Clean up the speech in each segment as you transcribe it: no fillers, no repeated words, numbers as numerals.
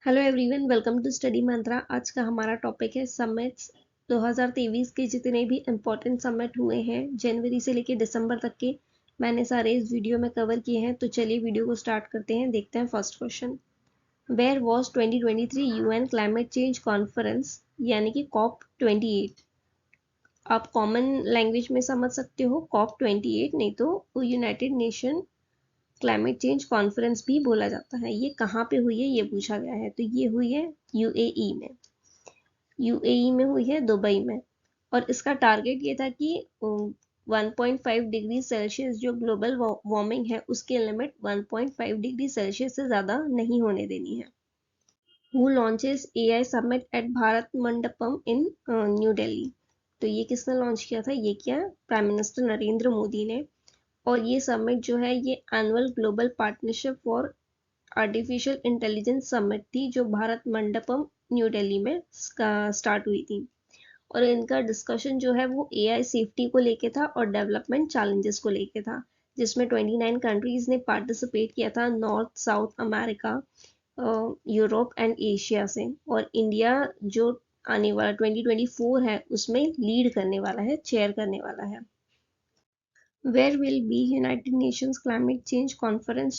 Hello everyone, welcome to study Mantra. आज का हमारा टॉपिक है समिट्स। 2023 के जितने भी इम्पोर्टेंट समिट हुए हैं जनवरी से लेके दिसंबर तक के, मैंने सारे इस वीडियो में कवर किए हैं। तो चलिए वीडियो को स्टार्ट करते हैं। देखते हैं first question. Where was 2023 UN climate change conference, यानी कि कॉप 28। आप कॉमन लैंग्वेज में समझ सकते हो कॉप 28, नहीं तो United nation climate change conference भी बोला जाता है। ये कहाँ पे हुई है ये पूछा गया है, तो ये हुई है यूएई में। यूएई में हुई है, दुबई में। और इसका टारगेट ये था कि 1.5 डिग्री सेल्सियस जो ग्लोबल वार्मिंग है उसकी लिमिट 1.5 डिग्री सेल्सियस से ज़्यादा नहीं होने देनी है। Who launches AI summit at Bharat Mandapam in new Delhi. तो ये किसने लॉन्च किया था? ये किया प्राइम मिनिस्टर नरेंद्र मोदी ने। और ये समिट जो है ये annual global partnership for artificial intelligence summit थी, जो भारत मंडपम न्यू दिल्ली में स्टार्ट हुई थी। और इनका डिस्कशन जो है वो एआई सेफ्टी को लेके था और डेवलपमेंट चैलेंजेस को लेके था, जिसमें 29 कंट्रीज ने पार्टिसिपेट किया था, north south America, Europe and Asia से। और इंडिया जो आने वाला 2024 है उसमें लीड करने वाला है, चेयर करने वाला है। Where will be united nations climate change conference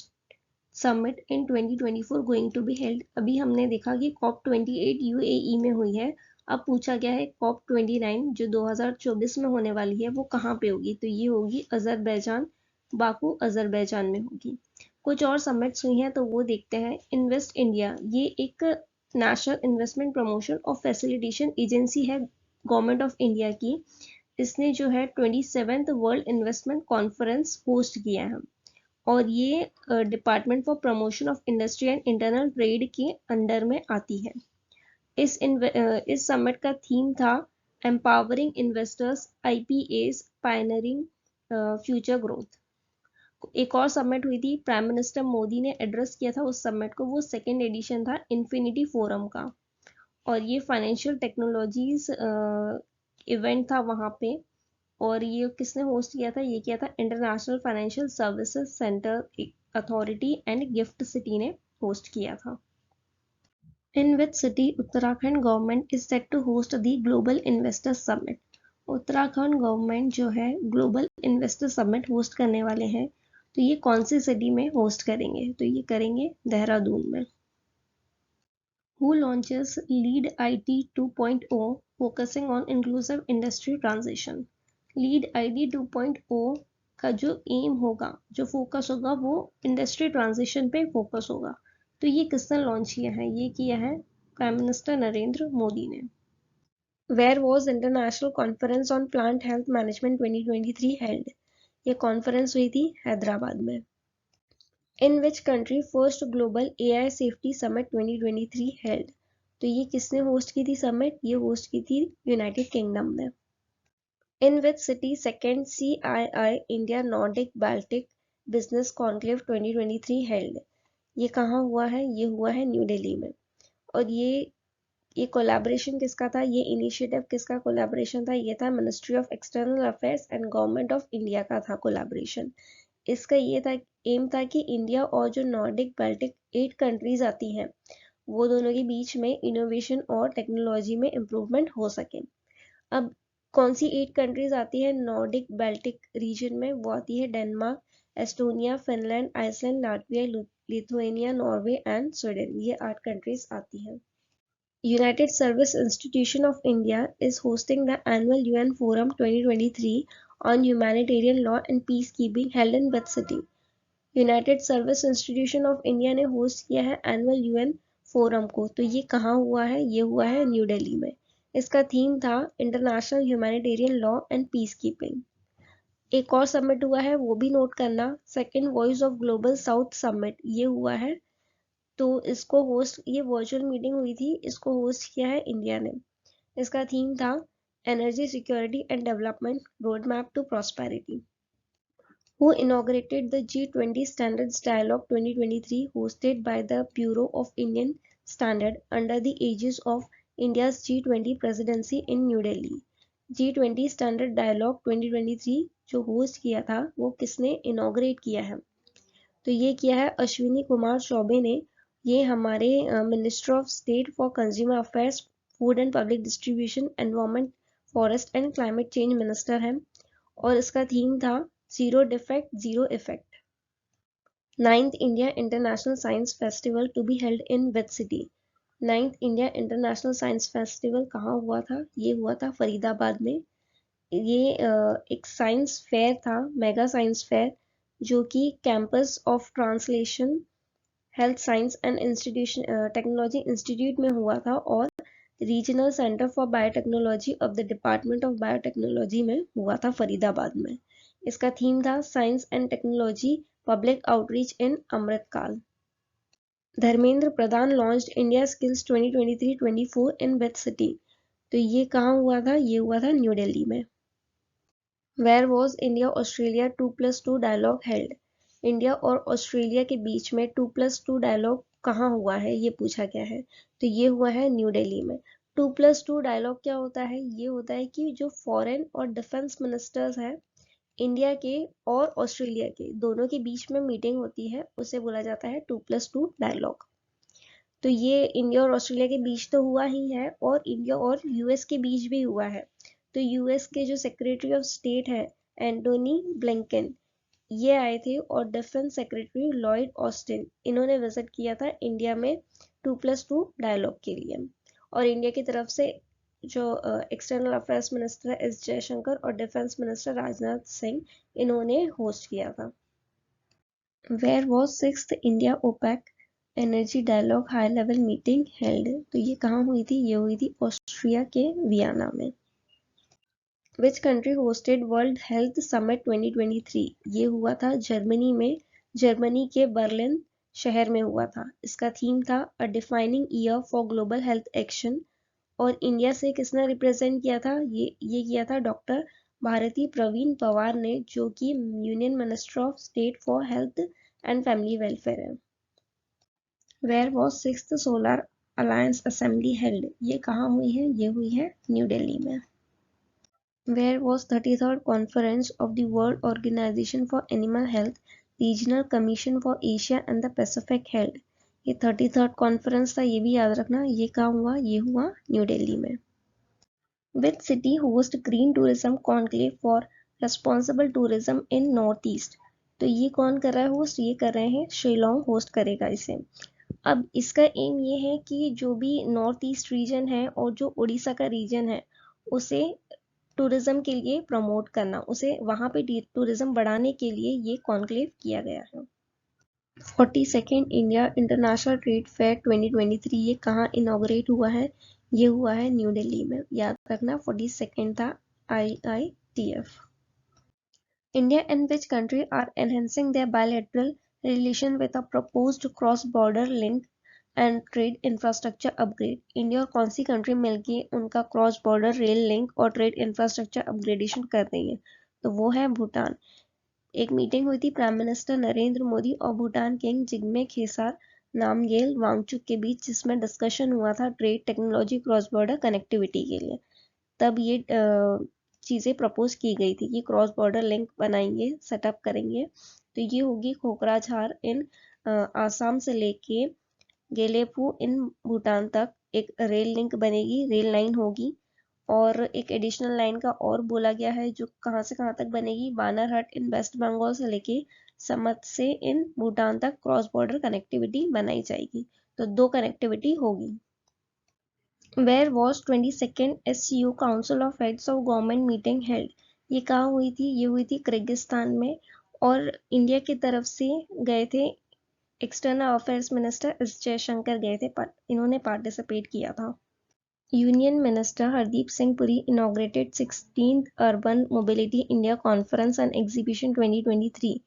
summit in 2024 going to be held. अभी हमने देखा कि कॉप 28 यूएई में हुई है। अब पूछा गया है कॉप 29 जो 2024 में होने वाली है वो कहाँ पे होगी। तो ये होगी अजरबैजान, बाकू अजरबैजान में होगी। कुछ और समिट्स हुई हैं तो वो देखते हैं। इन्वेस्ट इंडिया, ये एक नेशनल इन्वेस्टमेंट प्रमोशन और फैसिलिटेशन एजेंसी है गवर्नमेंट ऑफ इंडिया की। इसने जो है 27th world investment conference host किया है। और ये department for promotion of industry and internal trade के अंडर में आती है। इस समिट का थीम था empowering investors, IPs, pioneering future growth. एक और समिट हुई थी, प्राइम मिनिस्टर मोदी ने एड्रेस किया था उस समिट को। वो सेकेंड एडिशन था इन्फिनिटी फोरम का। और ये फाइनेंशियल टेक्नोलॉजीज इवेंट था वहाँ पे। और ये किसने होस्ट किया था? ये किया था international financial services centre authority and gift city ने होस्ट किया था। In which city Uttarakhand government is set to host the global investor summit. Uttarakhand government जो है ग्लोबल इन्वेस्टर समिट होस्ट करने वाले हैं। तो ये कौन सी सिटी में होस्ट करेंगे? तो ये करेंगे देहरादून में। Who launches Lead IT 2.0 focusing on inclusive industry transition? Lead IT 2.0 का जो एम होगा, जो फोकस होगा, वो इंडस्ट्री ट्रांजिशन पे फोकस होगा। तो ये किसने लॉन्च किया है? ये किया है प्राइम मिनिस्टर नरेंद्र मोदी ने। Where was international conference on plant health management 2023 held. ये कॉन्फ्रेंस हुई थी हैदराबाद में। In which country first global AI safety summit 2023 held. तो ये किसने होस्ट की थी समिट? ये होस्ट की थी यूनाइटेड किंगडम ने। In which city second CII India Nordic Baltic business conclave 2023 held. ये कहाँ हुआ है? ये हुआ है न्यू दिल्ली में। और ये कोलैबोरेशन किसका था? ये इनिशिएटिव किसका कोलैबोरेशन था? ये था ministry of external affairs and government of India का था कोलैबोरेशन। इसका ये था, एम था कि इंडिया और जो नॉर्डिक बाल्टिक 8 कंट्रीज आती हैं वो दोनों के बीच में इनोवेशन और टेक्नोलॉजी में इम्प्रूवमेंट हो सके। अब कौन सी 8 कंट्रीज आती है नॉर्डिक बाल्टिक रीजन में? वो आती है Denmark, Estonia, Finland, Iceland, Latvia, Lithuania, Norway and Sweden. ये 8 कंट्रीज आती हैं। United Service Institution of India is hosting the annual UN Forum 2023 on Humanitarian Law and Peacekeeping held in which city? United service institution of India ने host किया है annual UN forum को। तो ये कहाँ हुआ है? ये हुआ है न्यू दिल्ली में। इसका थीम था international humanitarian law and peace keeping. एक और समिट हुआ है, वो भी नोट करना, second voice of global south summit. ये हुआ है, तो इसको होस्ट, ये वर्चुअल मीटिंग हुई थी, इसको होस्ट किया है इंडिया ने। इसका थीम था energy security and development road map to prosperity. Who inaugurated the G20 Standards Dialogue 2023 hosted by the Bureau of Indian Standard under the aegis of India's G20 presidency in New Delhi? G20 Standard Dialogue 2023 जो host किया था वो किसने inaugurate किया है? तो ये किया है अश्विनी कुमार चौबे ने। ये हमारे minister of state for consumer affairs, food and public distribution, environment, forest and climate change minister हैं और इसका थीम था zero defect zero effect. 9th India international science festival to be held in which city. 9th India international science festival कहाँ हुआ था? ये हुआ था फरीदाबाद में। ये एक साइंस फेयर था, मेगा साइंस फेयर, जो कि campus of translation health science and institution technology institute में हुआ था और regional centre for biotechnology of the department of biotechnology में हुआ था फरीदाबाद में। इसका थीम था science and technology public outreach in Amritkaal. Dharmendra Pradhan launched India skills 2023-24 in which city. तो ये कहाँ हुआ था? ये हुआ था न्यू दिल्ली में। Where was India Australia 2+2 dialogue held. India और ऑस्ट्रेलिया के बीच में 2+2 डायलॉग कहाँ हुआ है, ये पूछा गया है। तो ये हुआ है न्यू दिल्ली में। 2+2 डायलॉग क्या होता है? ये होता है कि जो फॉरेन और डिफेंस मिनिस्टर्स हैं इंडिया के और ऑस्ट्रेलिया के दोनों के बीच में मीटिंग होती है, उसे बोला जाता है 2+2 डायलॉग। तो ये इंडिया और ऑस्ट्रेलिया के बीच तो हुआ ही है और इंडिया और यूएस के बीच भी हुआ है। तो यूएस के जो सेक्रेटरी ऑफ स्टेट है एंटोनी ब्लिंकन, ये आए थे और डिफेंस सेक्रेटरी लॉयड ऑस्टिन, इन्होंने विजिट किया था इंडिया में 2+2 डायलॉग के लिए। और इंडिया की तरफ से जो external affairs minister S Jaishankar और डिफेंस मिनिस्टर राजनाथ सिंह, इन्होंने होस्ट किया था। Where was 6th India OPEC energy dialogue high level meeting held. तो ये कहाँ हुई थी? ये हुई थी ऑस्ट्रिया के वियना में। Which country hosted world health summit 2023। ये हुआ था जर्मनी में, जर्मनी के बर्लिन शहर में हुआ था। इसका थीम था a defining year for global health action और इंडिया से किसने रिप्रेजेंट किया था? ये किया था डॉक्टर भारती प्रवीण पवार ने, जो कि union minister of state for health and family welfare where. Was was 6th solar alliance assembly held. ये कहाँ हुई है? ये हुई है न्यू दिल्ली में। Where was 33rd Conference of the World Organization for Animal Health Regional Commission for Asia and the Pacific held? ये 33rd conference था, ये भी याद रखना। ये कहाँ हुआ? ये हुआ न्यू दिल्ली में। Which city host Green Tourism Conclave for Responsible Tourism in Northeast? तो ये कौन कर रहा है होस्ट? ये कर रहे हैं शिलोंग, होस्ट करेगा इसे। अब इसका एम ये है कि जो भी नॉर्थ ईस्ट रीजन है और जो उड़ीसा का रीजन है उसे टूरिज्म के लिए प्रमोट करना, उसे वहाँ पे टूरिज्म बढ़ाने के लिए ये कॉन्क्लेव किया गया है। 42nd India international trade fair 2023 ये कहाँ इनॉग्रेट हुआ है? ये हुआ है न्यू दिल्ली में। याद रखना 42nd था IITF। India and which country are enhancing their bilateral relation with a proposed cross-border link and trade infrastructure upgrade? India और कौन सी कंट्री मिलके उनका क्रॉस बॉर्डर रेल लिंक और ट्रेड इंफ्रास्ट्रक्चर अपग्रेडेशन कर रही है? तो वो है भूटान। एक मीटिंग हुई थी प्राइम मिनिस्टर नरेंद्र मोदी और भूटान किंग जिग्मे खेसार नामग्येल वांगचुक के बीच, जिसमें डिस्कशन हुआ था trade, technology, cross border connectivity के लिए। तब ये चीज़ें प्रपोज की गई थी कि क्रॉस बॉर्डर लिंक बनाएंगे, सेटअप करेंगे। तो ये होगी कोकराझार इन आसाम से लेके गेलेपू इन भूटान तक एक रेल लिंक बनेगी, रेल लाइन होगी। और एक एडिशनल लाइन का और बोला गया है जो कहाँ से कहाँ तक बनेगी, बानरहट इन वेस्ट बंगाल से लेके समत से इन भूटान तक क्रॉस बॉर्डर कनेक्टिविटी बनाई जाएगी। तो 2 कनेक्टिविटी होगी। Where was 22nd SCO Council of Heads of Government meeting held? ये कहाँ हुई थी? ये हुई थी किर्गिस्तान में और इंडिया की तरफ से गए थे external affairs minister S Jaishankar गए थे, इन्होंने पार्टिसिपेट किया था। Union minister Hardeep Singh Puri inaugurated 16th urban mobility India conference and exhibition 2023।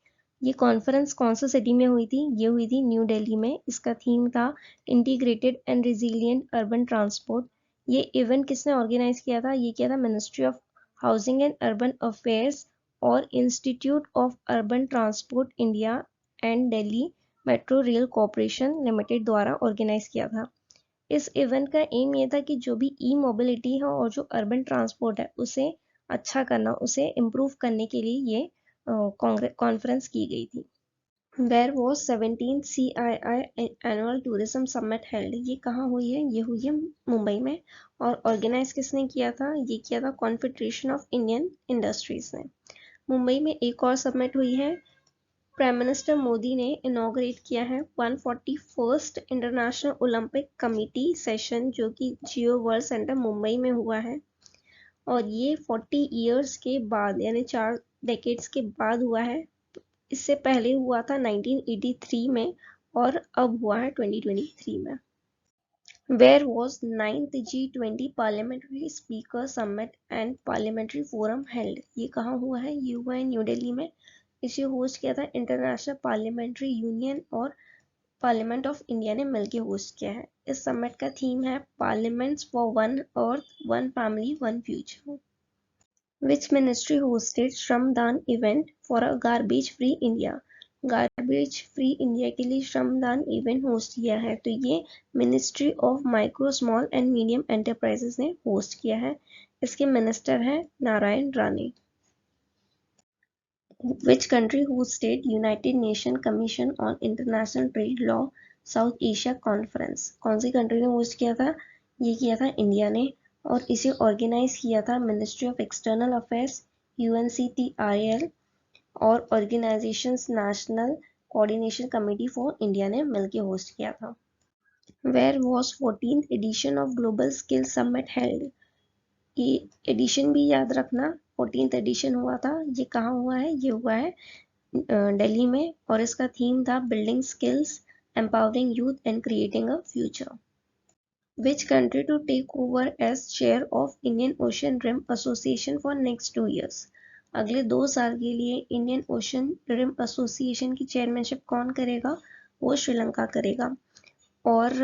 ये कॉन्फ्रेंस कौन सी सिटी में हुई थी? ये हुई थी न्यू दिल्ली में। इसका थीम था integrated and resilient urban transport. ये इवेंट किसने ऑर्गेनाइज किया था? ये किया था ministry of housing and urban affairs और institute of urban transport India and Delhi metro rail corporation limited द्वारा ऑर्गेनाइज किया था। इस इवेंट का एम ये था कि जो भी ई मोबिलिटी है और जो अर्बन ट्रांसपोर्ट है उसे अच्छा करना, उसे इम्प्रूव करने के लिए ये कॉन्फ्रेंस की गई थी। Where was 17th CII annual tourism summit held, ये कहाँ हुई है? ये हुई है मुंबई में। और ऑर्गेनाइज किसने किया था? ये किया था कॉन्फेडरेशन ऑफ इंडियन इंडस्ट्रीज ने। मुंबई में एक और समिट हुई है, प्राइम मिनिस्टर मोदी ने इनॉग्रेट किया है 141st international Olympic committee session, जो कि जियो वर्ल्ड सेंटर मुंबई में हुआ है। और ये 40 ईयर्स के बाद, यानी 4 डेकेड्स के बाद हुआ है। इससे पहले हुआ था 1983 में और अब हुआ है 2023 में। Where was 9th G20 parliamentary speaker summit and parliamentary forum held, ये कहाँ हुआ है? ये हुआ है न्यू दिल्ली में। इसे होस्ट किया था इंटरनेशनल पार्लियामेंट्री यूनियन और पार्लियामेंट ऑफ इंडिया ने मिलकर होस्ट किया है। इस समिट का थीम है parliaments for one earth one family one future. Which ministry hosted श्रमदान event for a garbage free India? Garbage free India के लिए श्रमदान इवेंट होस्ट किया है, तो ये ministry of micro small and medium enterprises ने होस्ट किया है। इसके मिनिस्टर हैं Narayan Rane. Which country hosted United Nations Commission on International Trade Law South Asia Conference? कौन सी कंट्री ने होस्ट किया था? ये किया था इंडिया ने। और इसे ऑर्गेनाइज किया था ministry of external affairs, UNCTRL और organisations national coordination committee for India ने मिलकर होस्ट किया था। Where was 14th edition of Global Skills Summit held? ये एडिशन भी याद रखना, 14th एडिशन हुआ था। ये कहाँ हुआ है? ये हुआ है दिल्ली में और इसका थीम था building skills, empowering youth and creating a future. Which country to take over as chair of Indian Ocean Rim Association for next 2 years? अगले 2 साल के लिए इंडियन ओशन रिम एसोसिएशन की चेयरमैनशिप कौन करेगा? वो श्रीलंका करेगा। और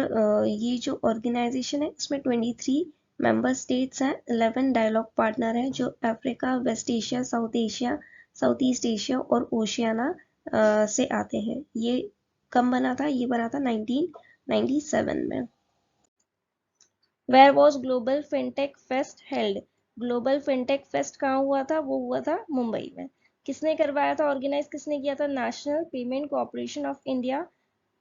ये जो ऑर्गेनाइजेशन है इसमें 23 मेंबर स्टेट्स हैं, 11 डायलॉग पार्टनर हैं जो Africa, west Asia, south east Asia और ओशियाना से आते हैं। ये कब बना था? ये बना था 1997 में। Where was global fintech fest held? Global fintech fest कहाँ हुआ था? वो हुआ था मुंबई में। किसने करवाया था? ऑर्गेनाइज किसने किया था? National payment corporation of India,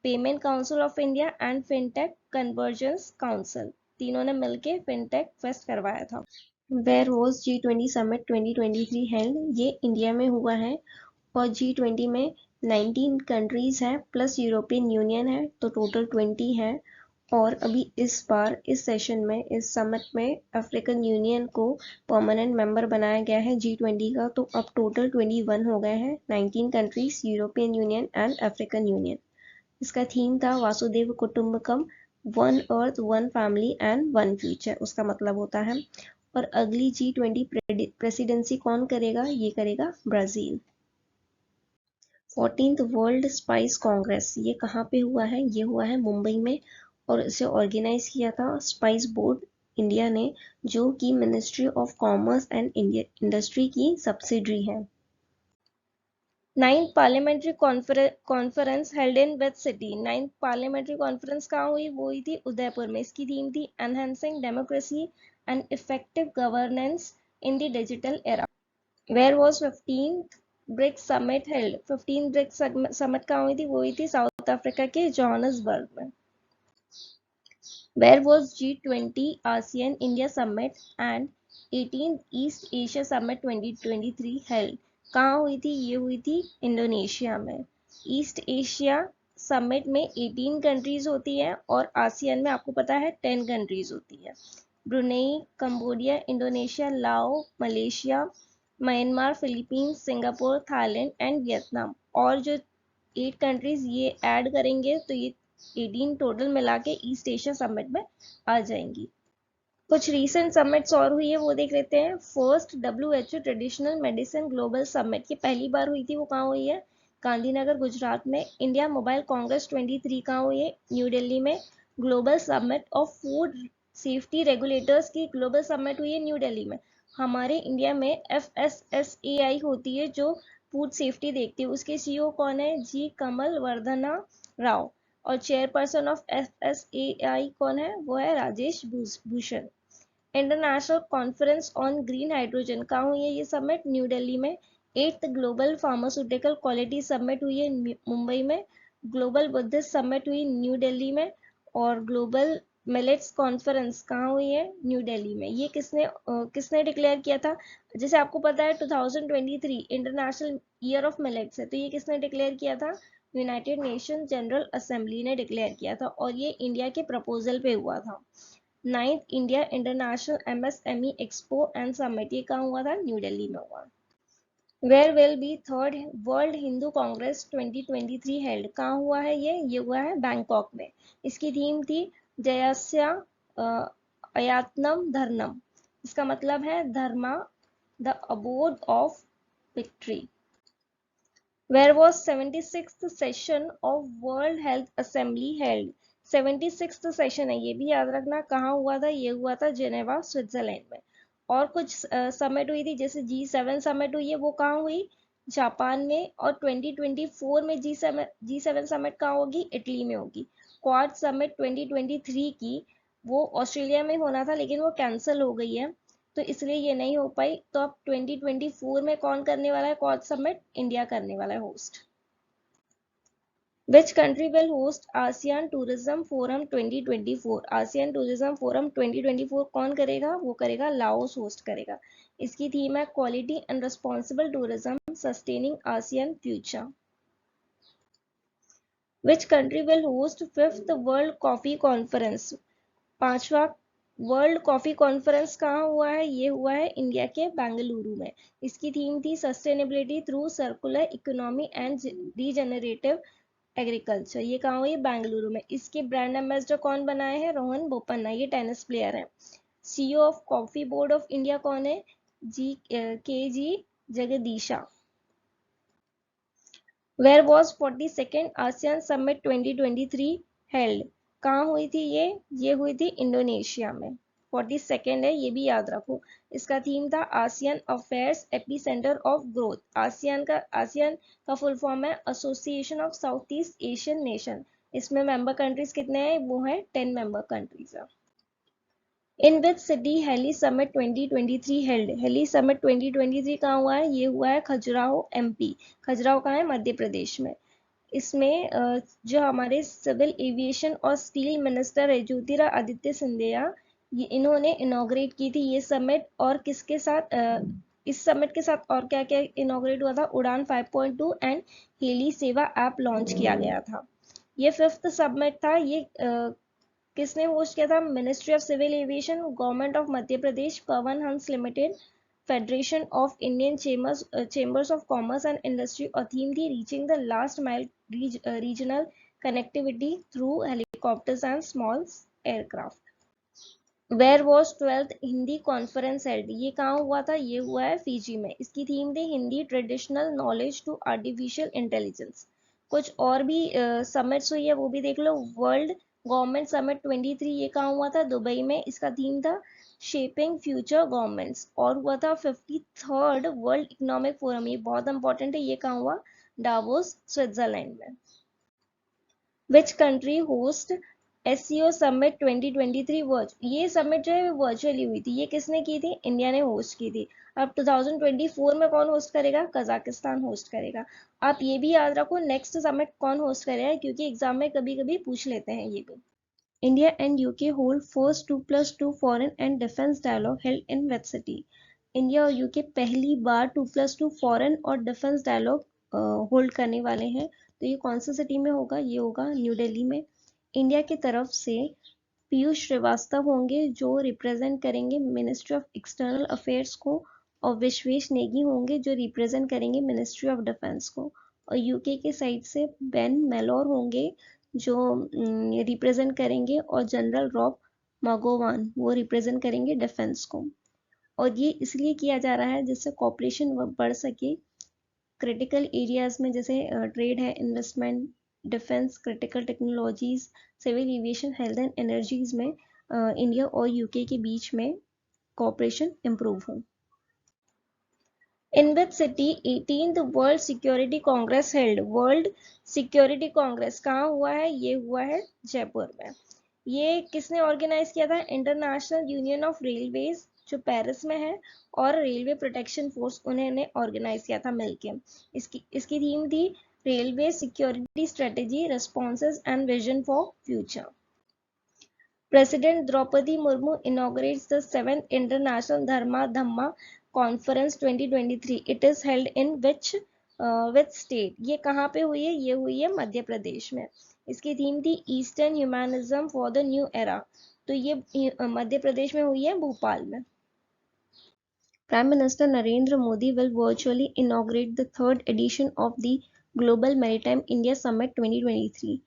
payment council of India and fintech convergence council, तीनों ने मिलकर फिनटेक फेस्ट करवाया था। Where was G20 summit 2023 held? ये इंडिया में हुआ है। और G20 में 19 कंट्रीज हैं प्लस यूरोपियन यूनियन है, तो टोटल 20 है। और अभी इस बार इस सेशन में, इस समिट में अफ्रीकन यूनियन को परमानेंट मेंबर बनाया गया है G20 का, तो अब टोटल 21 हो गए हैं, 19 countries, European Union and African Union. इसका थीम था Vasudhaiva Kutumbakam, one earth one family and one future, उसका मतलब होता है। और अगली G20 प्रेसिडेंसी कौन करेगा? ये करेगा Brazil. 14th world spice Congress, ये कहाँ पे हुआ है? ये हुआ है मुंबई में और इसे ऑर्गेनाइज किया था स्पाइस बोर्ड इंडिया ने, जो कि ministry of commerce and industry की सब्सिडरी है। 9th parliamentary conference held in which city? 9th parliamentary conference कहाँ हुई? वो हुई थी उदयपुर में। इसकी थीम थी enhancing democracy and effective governance in the digital era. Where was 15th BRICS summit held? 15th BRICS summit कहाँ हुई थी? वो हुई थी साउथ अफ्रीका के जोहान्सबर्ग में। Where was G20 ASEAN India Summit and 18th East Asia Summit 2023 held? कहाँ हुई थी? ये हुई थी इंडोनेशिया में। ईस्ट एशिया समिट में 18 कंट्रीज होती है और आसियान में आपको पता है 10 कंट्रीज होती है। ब्रुनेई, कंबोडिया, इंडोनेशिया, लाओ, Malaysia, Myanmar, Philippines, Singapore, Thailand and Vietnam. और जो 8 कंट्रीज ये ऐड करेंगे तो ये 18 टोटल मिला के ईस्ट एशिया समिट में आ जाएंगी। कुछ रीसेंट समिट्स और हुई है वो देख लेते हैं। First WHO traditional medicine global summit, ये पहली बार हुई थी, वो कहाँ हुई है? गांधीनगर गुजरात में। इंडिया मोबाइल कांग्रेस 23 कहाँ हुई है? न्यू दिल्ली में। Global summit of food safety regulators की ग्लोबल समिट हुई है न्यू दिल्ली में। हमारे इंडिया में FSSAI होती है जो फूड सेफ्टी देखती है, उसके CEO कौन है? जी कमल वर्धना राव। और चेयरपर्सन ऑफ FSAI कौन है? वो है Rajesh Bhushan. International conference on green hydrogen कहाँ हुई है? ये समिट न्यू दिल्ली में। 8th global pharmaceutical quality summit हुई है मुंबई में, ग्लोबल बुद्धिस्ट समिट हुई न्यू दिल्ली में, और ग्लोबल मिलेट्स कॉन्फ्रेंस कहाँ हुई है, न्यू दिल्ली में। ये किसने डिक्लेयर किया था? जैसे आपको पता है 2023 इंटरनेशनल ईयर ऑफ मिलेट्स है, तो ये किसने डिक्लेयर किया था? यूनाइटेड नेशन जनरल असेंबली ने डिक्लेयर किया था, और ये इंडिया के प्रपोजल पे हुआ था। 9th India international MSME expo and summit, ये कहाँ हुआ था? न्यू दिल्ली में हुआ। Where will be third world Hindu congress 2023 held, कहाँ हुआ है ये हुआ है बैंकॉक में। इसकी थीम थी जयस्या अयातनम धर्मम, इसका मतलब है dharma the abode of victory. Where was 76th session of World Health Assembly held, 76th session है, ये भी याद रखना, कहाँ हुआ था? ये हुआ था जेनेवा स्विट्जरलैंड में। और कुछ समिट हुई थी, जैसे G7 समिट हुई है, वो कहाँ हुई? जापान में। और 2024 में G7 समिट कहाँ होगी? इटली में होगी। क्वाड समिट 2023 की वो ऑस्ट्रेलिया में होना था, लेकिन वो कैंसिल हो गई है, तो इसलिए ये नहीं हो पाई। तो अब 2024 में कौन करने वाला है क्वाड समिट? इंडिया करने वाला है host. Which country will host ASEAN Tourism Forum 2024? ASEAN Tourism Forum 2024 कौन करेगा? वो करेगा लाओस होस्ट करेगा। इसकी थीम है quality and responsible tourism sustaining ASEAN future. Which country will host 5th World Coffee Conference? 5वां वर्ल्ड कॉफी कॉन्फ्रेंस कहाँ हुआ है? ये हुआ है इंडिया के बेंगलुरु में। इसकी थीम थी sustainability through circular economy and regenerative agriculture, ये कहाँ हुई? बेंगलुरु में। इसके ब्रांड एम्बेसडर कौन बनाए हैं? रोहन बोपन्ना, ये टेनिस प्लेयर हैं। CEO of coffee board of India कौन है? G Jagadeesha. Where was 42nd ASEAN summit 2023 held, कहाँ हुई थी ये हुई थी इंडोनेशिया में। 42nd है, ये भी याद रखो। इसका थीम था ASEAN affairs epicentre of growth. ASEAN का फुल फॉर्म है association of South East Asian nation. इसमें मेंबर कंट्रीज कितने हैं? वो है 10 मेंबर कंट्रीज है। In which city heli summit 2023 held, heli summit 2023 कहाँ हुआ है? ये हुआ है खजुराहो एमपी। खजुराहो कहाँ है? मध्य प्रदेश में। इसमें जो हमारे सिविल एविएशन और स्टील मिनिस्टर है ज्योतिरादित्य सिंधिया, ये इन्होंने इनॉग्रेट की थी ये समिट। और किसके साथ? इस समिट के साथ और क्या क्या इनॉग्रेट हुआ था? उड़ान 5.2 एंड हेली सेवा ऐप लॉन्च किया गया था। ये 5th समिट था। ये किसने होस्ट किया था? Ministry of civil aviation, government of Madhya Pradesh, Pawan Hans limited, federation of Indian chambers of commerce and industry. और थीम थी reaching the last mile regional connectivity through helicopters and small aircraft. Where was 12th Hindi conference held, ये कहाँ हुआ था? ये हुआ है Fiji में। इसकी थीम थी Hindi traditional knowledge to artificial intelligence. कुछ और भी समिट्स हुई है, वो भी देख लो। वर्ल्ड गवर्नमेंट समिट 23, ये कहाँ हुआ था? दुबई में। इसका थीम था शेपिंग फ्यूचर गवर्नमेंट्स। और हुआ था 53rd वर्ल्ड इकोनॉमिक फोरम, ये बहुत इंपॉर्टेंट है, ये कहाँ हुआ? डावोस स्विट्जरलैंड में। Which country host SCO summit 2023 ये समिट जो है वर्चुअली हुई थी। ये किसने की थी? इंडिया ने होस्ट की थी। अब 2024 में कौन होस्ट करेगा? कजाकिस्तान होस्ट करेगा। आप ये भी याद रखो नेक्स्ट समिट कौन होस्ट करेगा, क्योंकि एग्जाम में कभी कभी पूछ लेते हैं ये भी। India and UK hold first 2+2 foreign and defence dialogue held in which city, India और यूके पहली बार 2+2 फॉरेन और डिफेंस डायलॉग होल्ड करने वाले हैं। तो ये कौन सा सिटी में होगा? ये होगा न्यू दिल्ली में। इंडिया की तरफ से पीयूष श्रीवास्तव होंगे जो रिप्रेजेंट करेंगे मिनिस्ट्री ऑफ एक्सटर्नल अफेयर्स को, और विश्वेश नेगी होंगे जो रिप्रेजेंट करेंगे मिनिस्ट्री ऑफ डिफेंस को। और यूके के साइड से बेन मेलोर होंगे जो रिप्रेजेंट करेंगे, और जनरल रॉब मागोवान वो रिप्रेजेंट करेंगे डिफेंस को। और ये इसलिए किया जा रहा है जिससे कॉपरेशन बढ़ सके क्रिटिकल एरियाज में, जैसे ट्रेड है, investment, defence, critical technologies, civil aviation, health and energies में इंडिया और यूके के बीच में कॉपरेशन इम्प्रूव हो। In which city 18th world security congress held, world security congress कहाँ हुआ है? ये हुआ है जयपुर में। ये किसने ऑर्गेनाइज किया था? इंटरनेशनल यूनियन ऑफ रेलवेज, जो पेरिस में है, और रेलवे प्रोटेक्शन फोर्स उन्होंने ऑर्गेनाइज किया था मिलके। इसकी थीम थी railway security strategy, responses and vision for future. President Draupadi Murmu inaugurates the 7th International Dharma Dhamma Conference 2023. It is held in which state? ये कहाँ पे हुई है? ये हुई है मध्य प्रदेश में। इसकी थीम थी eastern humanism for the new era. तो ये मध्य प्रदेश में हुई है, भोपाल में। Prime Minister Narendra Modi will virtually inaugurate the 3rd edition of the Global Maritime India Summit 2023.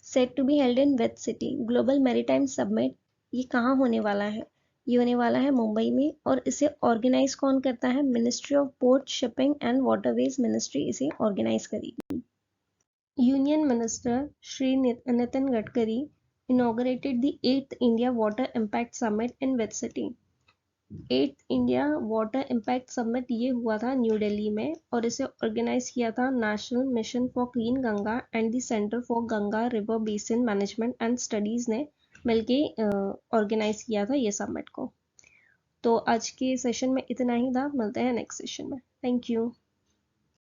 Set to be held in which city? Global maritime summit ये कहाँ होने वाला है? ये होने वाला है मुंबई में, और इसे ऑर्गेनाइज कौन करता है? Ministry of port, shipping and waterways ministry इसे ऑर्गेनाइज करेगी। Union minister Shri Nitin Gadkari inaugurated the 8th India water impact summit in which city? 8th India water impact summit ये हुआ था न्यू दिल्ली में, और इसे ऑर्गेनाइज किया था national mission for clean Ganga and the centre for Ganga river basin management and studies ने मिलके ऑर्गेनाइज किया था ये समिट को। तो आज के सेशन में इतना ही था, मिलते हैं नेक्स्ट सेशन में। Thank you.